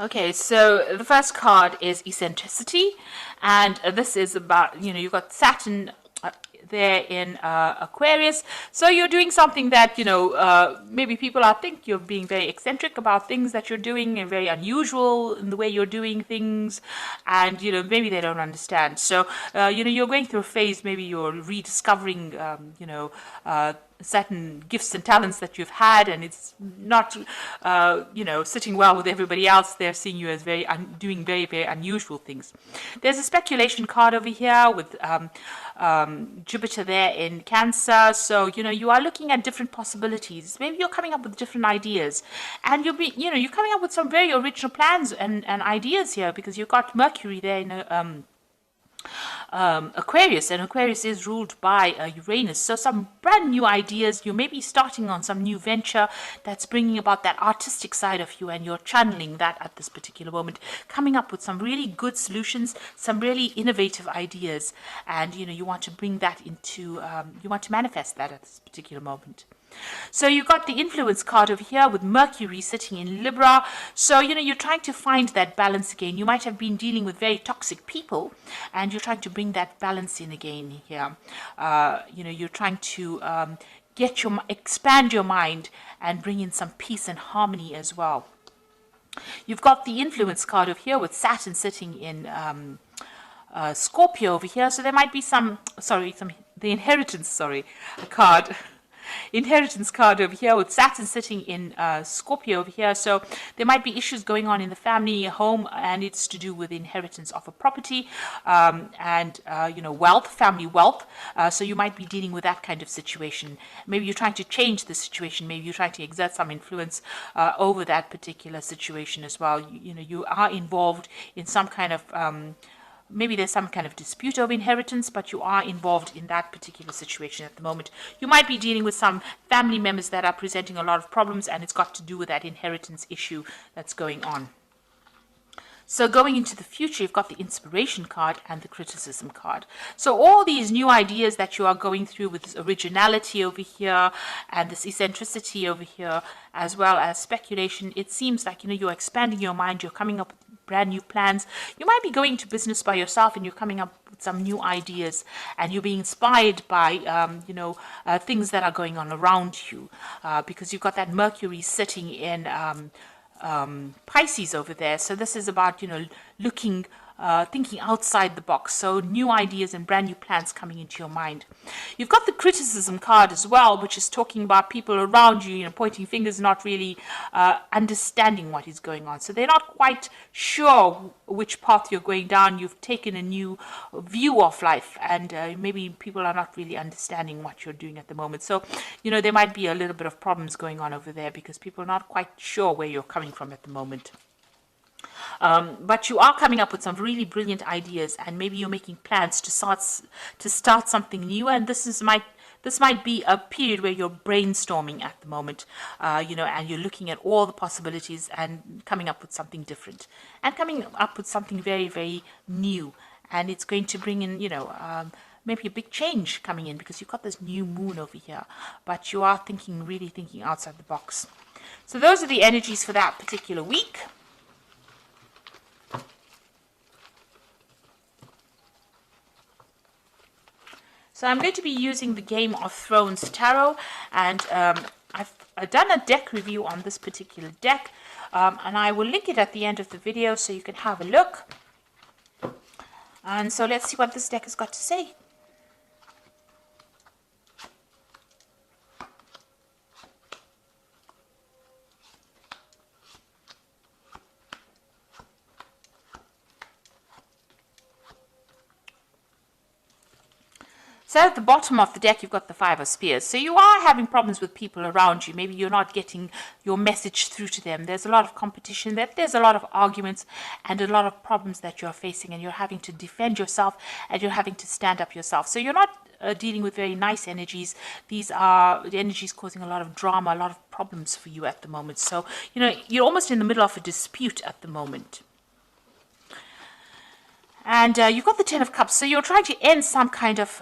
Okay, so the first card is eccentricity, and this is about, you've got Saturn there in Aquarius. So you're doing something that, maybe people think you're being very eccentric about things that you're doing and very unusual in the way you're doing things, and, maybe they don't understand. So, you're going through a phase, maybe you're rediscovering, certain gifts and talents that you've had, and it's not, sitting well with everybody else. They're seeing you as doing very, very unusual things. There's a speculation card over here with Jupiter there in Cancer. So, you are looking at different possibilities. Maybe you're coming up with different ideas, and you're coming up with some very original plans and ideas here, because you've got Mercury there in Aquarius, and Aquarius is ruled by Uranus. So some brand new ideas. You may be starting on some new venture that's bringing about that artistic side of you, and you're channeling that at this particular moment, coming up with some really good solutions, some really innovative ideas, and you want to bring that into, you want to manifest that at this particular moment. So you've got the influence card over here with Mercury sitting in Libra. So, you're trying to find that balance again. You might have been dealing with very toxic people, and you're trying to bring that balance in again here. You're trying to expand your mind and bring in some peace and harmony as well. You've got the influence card over here with Saturn sitting in Scorpio over here. So there might be the inheritance, card. Inheritance card over here with Saturn sitting in Scorpio over here. So there might be issues going on in the family home, and it's to do with inheritance of a property, and wealth, family wealth. So you might be dealing with that kind of situation. Maybe you're trying to change the situation. Maybe you're trying to exert some influence over that particular situation as well. You are involved in some kind of maybe there's some kind of dispute over inheritance, but you are involved in that particular situation at the moment. You might be dealing with some family members that are presenting a lot of problems, and it's got to do with that inheritance issue that's going on. So going into the future, you've got the inspiration card and the criticism card. So all these new ideas that you are going through with this originality over here and this eccentricity over here, as well as speculation, it seems like, you're expanding your mind, you're coming up with brand new plans. You might be going to business by yourself, and you're coming up with some new ideas, and you're being inspired by, things that are going on around you, because you've got that Mercury sitting in Pisces over there. So this is about, looking, thinking outside the box. So new ideas and brand new plans coming into your mind. You've got the criticism card as well, which is talking about people around you, pointing fingers, not really understanding what is going on. So they're not quite sure which path you're going down. You've taken a new view of life, and maybe people are not really understanding what you're doing at the moment. So, there might be a little bit of problems going on over there, because people are not quite sure where you're coming from at the moment. But you are coming up with some really brilliant ideas, and maybe you're making plans to start something new. And this might be a period where you're brainstorming at the moment, and you're looking at all the possibilities and coming up with something different, and coming up with something very, very new. And it's going to bring in, maybe a big change coming in, because you've got this new moon over here, but you are really thinking outside the box. So those are the energies for that particular week. So I'm going to be using the Game of Thrones Tarot, and I've done a deck review on this particular deck, and I will link it at the end of the video so you can have a look. And so let's see what this deck has got to say. So at the bottom of the deck, you've got the Five of Spears. So you are having problems with people around you. Maybe you're not getting your message through to them. There's a lot of competition. There's a lot of arguments and a lot of problems that you're facing, and you're having to defend yourself, and you're having to stand up yourself. So you're not dealing with very nice energies. These are the energies causing a lot of drama, a lot of problems for you at the moment. So, you're almost in the middle of a dispute at the moment. And you've got the Ten of Cups, so you're trying to end some kind of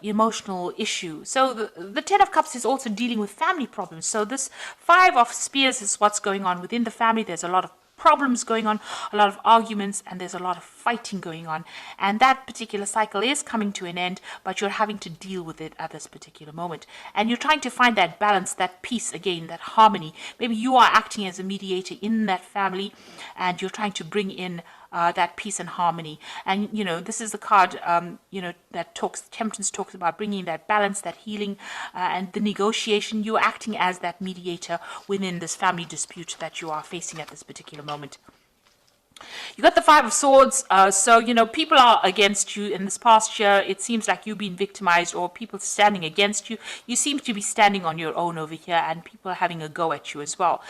emotional issue. So the Ten of Cups is also dealing with family problems. So this Five of Spears is what's going on within the family. There's a lot of problems going on, a lot of arguments, and there's a lot of fighting going on. And that particular cycle is coming to an end, but you're having to deal with it at this particular moment. And you're trying to find that balance, that peace again, that harmony. Maybe you are acting as a mediator in that family, and you're trying to bring in that peace and harmony. And, you know, this is the card, that Temperance talks about bringing that balance, that healing, and the negotiation. You're acting as that mediator within this family dispute that you are facing at this particular moment. You got the Five of Swords, so, you know, people are against you in this past year. It seems like you've been victimized or people standing against you. You seem to be standing on your own over here, and people are having a go at you as well.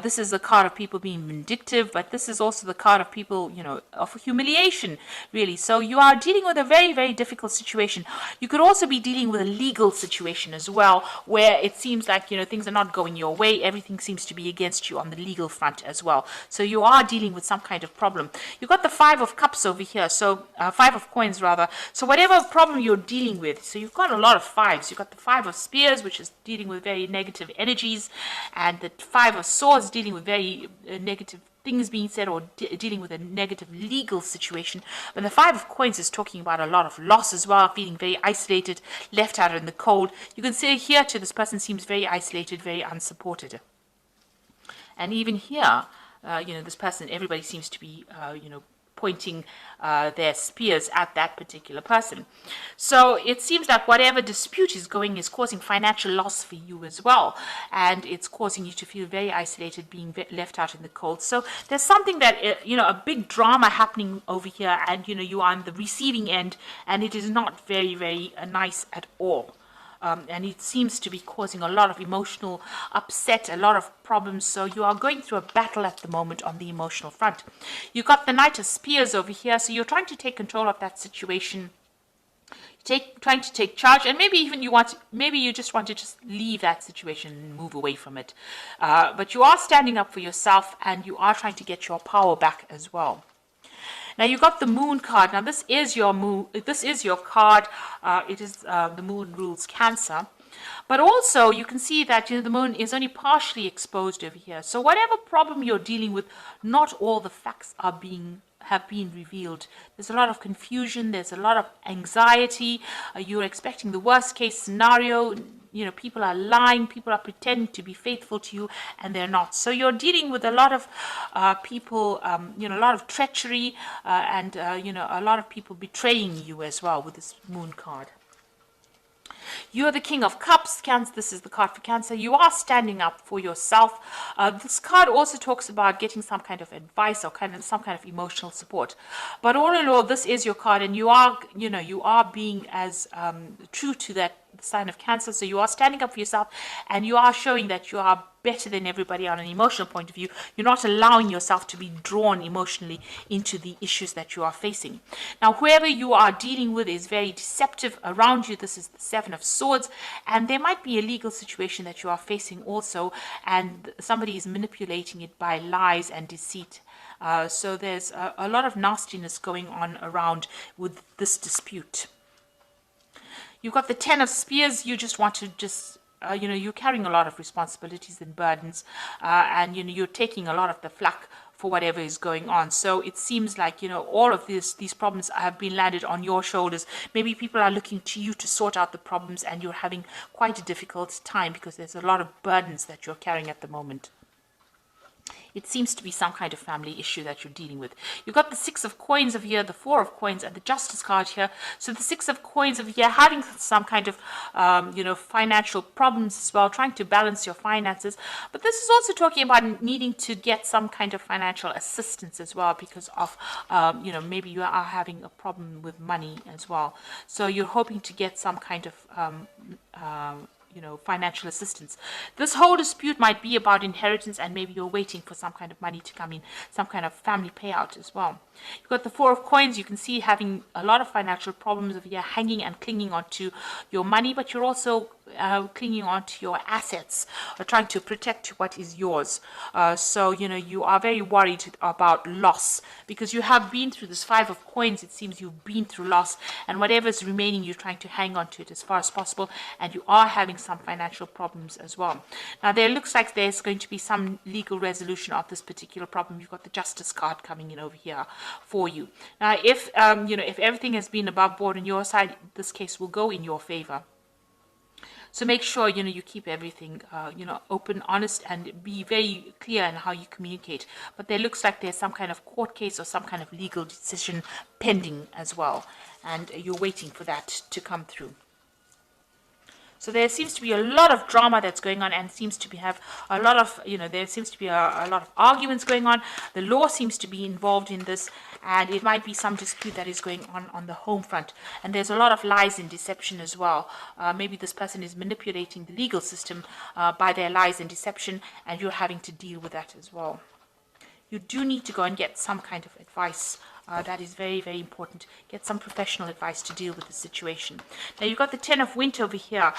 This is the card of people being vindictive, but this is also the card of people, you know, of humiliation, really. So you are dealing with a very, very difficult situation. You could also be dealing with a legal situation as well, where it seems like, you know, things are not going your way. Everything seems to be against you on the legal front as well. So you are dealing with some kind of problem. You've got the Five of Cups over here, so Five of Coins rather. So whatever problem you're dealing with, so you've got a lot of fives. You've got the Five of Spears, which is dealing with very negative energies, and the Five of Swords dealing with very negative things being said, or dealing with a negative legal situation. But the Five of Coins is talking about a lot of loss as well, feeling very isolated, left out in the cold. You can see here too, this person seems very isolated, very unsupported. And even here, this person, everybody seems to be, pointing their spears at that particular person. So it seems like whatever dispute is causing financial loss for you as well. And it's causing you to feel very isolated, being left out in the cold. So there's something that, a big drama happening over here, and, you are on the receiving end, and it is not very, very nice at all. And it seems to be causing a lot of emotional upset, a lot of problems. So you are going through a battle at the moment on the emotional front. You've got the Knight of Spears over here. So you're trying to take control of that situation. Trying to take charge, and maybe even you just want to just leave that situation and move away from it. But you are standing up for yourself, and you are trying to get your power back as well. Now you got the Moon card. Now this is your moon. This is your card. It is the Moon rules Cancer, but also you can see that the Moon is only partially exposed over here. So whatever problem you're dealing with, not all the facts have been revealed. There's a lot of confusion. There's a lot of anxiety. You're expecting the worst case scenario. People are lying, people are pretending to be faithful to you, and they're not. So you're dealing with a lot of people, a lot of treachery, and, a lot of people betraying you as well with this Moon card. You're the King of Cups, Cancer. This is the card for Cancer. You are standing up for yourself. This card also talks about getting some kind of advice or some kind of emotional support. But all in all, this is your card, and you are being as true to that sign of Cancer. So you are standing up for yourself, and you are showing that you are better than everybody on an emotional point of view. You're not allowing yourself to be drawn emotionally into the issues that you are facing. Now, whoever you are dealing with is very deceptive around you. This is the Seven of Swords, and there might be a legal situation that you are facing also, and somebody is manipulating it by lies and deceit. So there's a lot of nastiness going on around with this dispute. You've got the Ten of Spears. You just want to you're carrying a lot of responsibilities and burdens, and you're taking a lot of the flack for whatever is going on. So it seems like all of these problems have been landed on your shoulders. Maybe people are looking to you to sort out the problems, and you're having quite a difficult time because there's a lot of burdens that you're carrying at the moment. It seems to be some kind of family issue that you're dealing with. You've got the Six of Coins over here, the Four of Coins, and the Justice card here. So the Six of Coins over here, having some kind of, financial problems as well, trying to balance your finances. But this is also talking about needing to get some kind of financial assistance as well because of, maybe you are having a problem with money as well. So you're hoping to get some kind of, financial assistance. This whole dispute might be about inheritance, and maybe you're waiting for some kind of money to come in, some kind of family payout as well. You've got the Four of Coins. You can see having a lot of financial problems of hanging and clinging onto your money, but you're also clinging on to your assets or trying to protect what is yours. So, you are very worried about loss because you have been through this Five of Coins. It seems you've been through loss, and whatever's remaining, you're trying to hang on to it as far as possible, and you are having some financial problems as well. Now, there looks like there's going to be some legal resolution of this particular problem. You've got the Justice card coming in over here for you. Now, if everything has been above board on your side, this case will go in your favor. So make sure, you keep everything, open, honest, and be very clear in how you communicate. But there looks like there's some kind of court case or some kind of legal decision pending as well. And you're waiting for that to come through. So there seems to be a lot of drama that's going on, and seems to have a lot of, there seems to be a lot of arguments going on. The law seems to be involved in this, and it might be some dispute that is going on the home front. And there's a lot of lies and deception as well. Maybe this person is manipulating the legal system by their lies and deception, and you're having to deal with that as well. You do need to go and get some kind of advice. That is very, very important. Get some professional advice to deal with the situation. Now, you've got the Ten of Winter over here,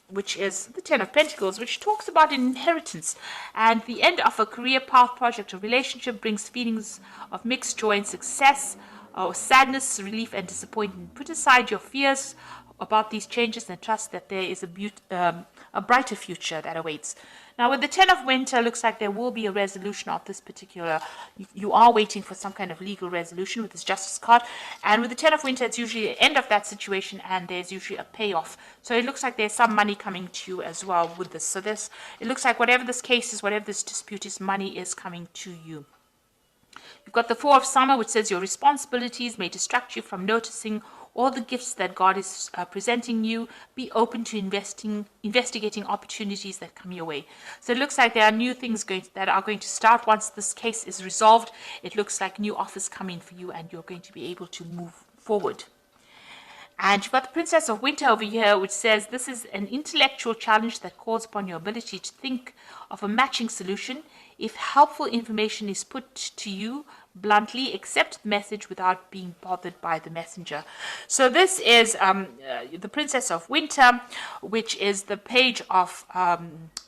which is the Ten of Pentacles, which talks about an inheritance. And the end of a career path, project, or relationship brings feelings of mixed joy and success, or sadness, relief, and disappointment. Put aside your fears about these changes and trust that there is a brighter future that awaits. Now, with the Ten of Winter, looks like there will be a resolution of this particular. You are waiting for some kind of legal resolution with this Justice card. And with the Ten of Winter, it's usually the end of that situation, and there's usually a payoff. So it looks like there's some money coming to you as well with this. So it looks like whatever this case is, whatever this dispute is, money is coming to you. You've got the Four of Summer, which says your responsibilities may distract you from noticing all the gifts that God is presenting you. Be open to investigating opportunities that come your way. So it looks like there are new things that are going to start once this case is resolved. It looks like new offers come in for you, and you're going to be able to move forward. And you've got the Princess of Winter over here, which says this is an intellectual challenge that calls upon your ability to think of a matching solution. If helpful information is put to you bluntly, accept the message without being bothered by the messenger. So this is the Princess of Winter, which is the Page of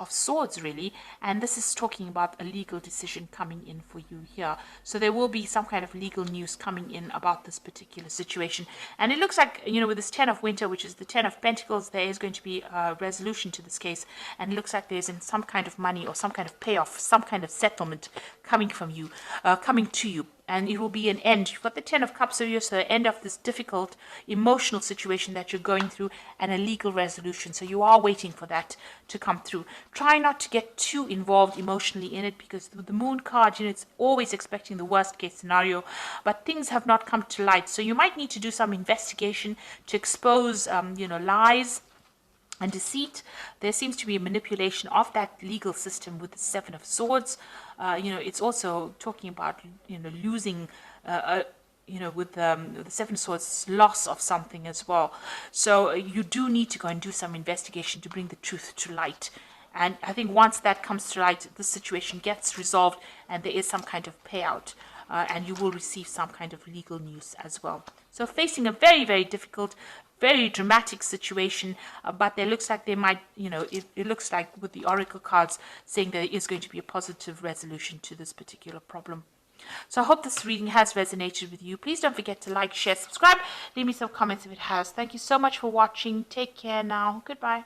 Swords, really, and this is talking about a legal decision coming in for you here. So there will be some kind of legal news coming in about this particular situation, and it looks like, with this Ten of Winter, which is the Ten of Pentacles, there is going to be a resolution to this case, and it looks like there's some kind of money or some kind of payoff, some kind of settlement coming from you, coming to you. And it will be an end. You've got the Ten of Cups over here, so the end of this difficult emotional situation that you're going through, and a legal resolution. So you are waiting for that to come through. Try not to get too involved emotionally in it, because with the Moon card, it's always expecting the worst case scenario, but things have not come to light. So you might need to do some investigation to expose, lies and deceit. There seems to be a manipulation of that legal system with the Seven of Swords. It's also talking about losing with the Seven of Swords, loss of something as well. So you do need to go and do some investigation to bring the truth to light. And I think once that comes to light, the situation gets resolved, and there is some kind of payout, and you will receive some kind of legal news as well. So facing a very, very difficult, very dramatic situation, but there looks like they might, it looks like with the Oracle cards saying there is going to be a positive resolution to this particular problem. So I hope this reading has resonated with you. Please don't forget to like, share, subscribe. Leave me some comments if it has. Thank you so much for watching. Take care now. Goodbye.